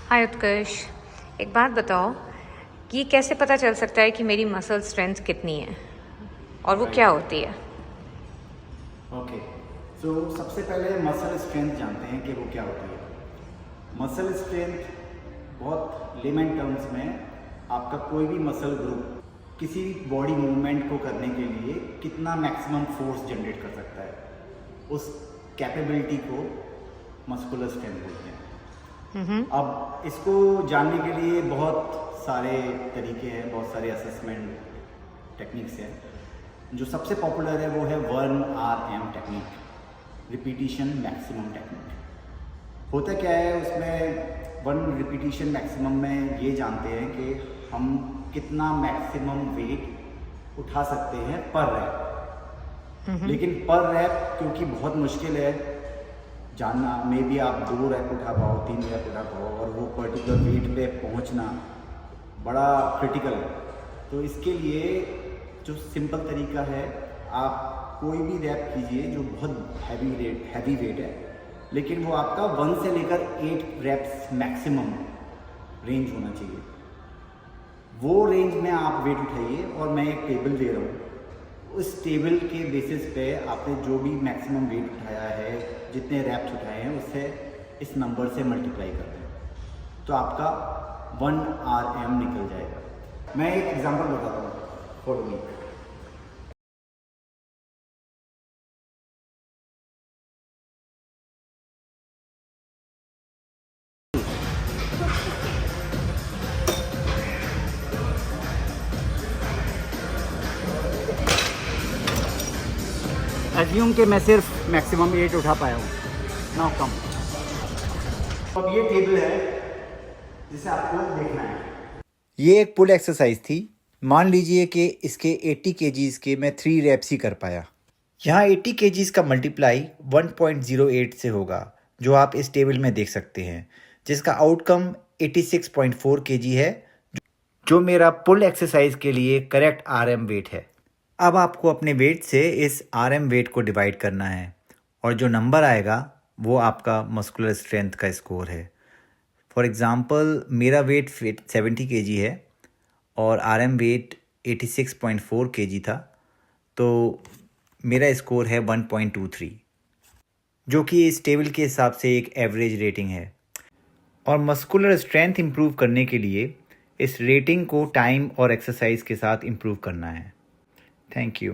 हाय उत्कर्ष, एक बात बताओ कि कैसे पता चल सकता है कि मेरी मसल स्ट्रेंथ कितनी है और वो क्या होती है? ओके, सो सबसे पहले मसल स्ट्रेंथ जानते हैं कि वो क्या होती है। मसल स्ट्रेंथ बहुत लेमन टर्म्स में आपका कोई भी मसल ग्रुप किसी बॉडी मूवमेंट को करने के लिए कितना मैक्सिमम फोर्स जनरेट कर सकता है, उस कैपेबिलिटी को मस्कुलर स्ट्रेंथ बोलते हैं। अब इसको जानने के लिए बहुत सारे तरीके हैं, बहुत सारे असेसमेंट टेक्निक्स हैं। जो सबसे पॉपुलर है वो है 1RM technique, repetition maximum technique. होता क्या है उसमें, 1 रिपीटिशन मैक्सिमम में ये जानते हैं कि हम कितना मैक्सिमम वेट उठा सकते हैं पर रैप। लेकिन पर रैप क्योंकि बहुत मुश्किल है जानना, मे बी आप 2 रैप उठा पाओ, 3 रैप उठा पाओ, और वो पर्टिकुलर वेट पे पहुंचना बड़ा क्रिटिकल है। तो इसके लिए जो सिंपल तरीका है, आप कोई भी रैप कीजिए जो बहुत हैवी वेट है, लेकिन वो आपका 1 से लेकर 8 रैप्स मैक्सिमम रेंज होना चाहिए। वो रेंज में आप वेट उठाइए और मैं एक टेबल दे रहा हूँ, उस टेबल के बेसिस पे आपने जो भी मैक्सिमम वेट उठाया है, जितने रैप्स उठाए हैं, उससे इस नंबर से मल्टीप्लाई कर दें तो आपका 1RM निकल जाएगा। मैं एक एग्जांपल बताता हूँ, फॉलो मी। एज्यूम कि मैं सिर्फ मैक्सिमम 8 उठा पाया हूँ, नाउ कम। अब ये टेबल है जिसे आपको देखना है। ये एक पुल एक्सरसाइज थी। मान लीजिए कि इसके 80 केजीज के मैं 3 रैप्स ही कर पाया। यहाँ 80 केजीज का मल्टीप्लाई 1.08 से होगा, जो आप इस टेबल में देख सकते हैं, जिसका आउटकम 86.4 केजी है, जो मेरा पुल एक्सरसाइज के लिए करेक्ट RM वेट है। अब आपको अपने वेट से इस RM वेट को डिवाइड करना है और जो नंबर आएगा वो आपका मस्कुलर स्ट्रेंथ का स्कोर है। फॉर एग्ज़ाम्पल मेरा वेट 70 केजी है और RM वेट 86.4 केजी था, तो मेरा स्कोर है 1.23, जो कि इस टेबल के हिसाब से एक एवरेज रेटिंग है। और मस्कुलर स्ट्रेंथ इम्प्रूव करने के लिए इस रेटिंग को टाइम और एक्सरसाइज के साथ इम्प्रूव करना है। Thank you.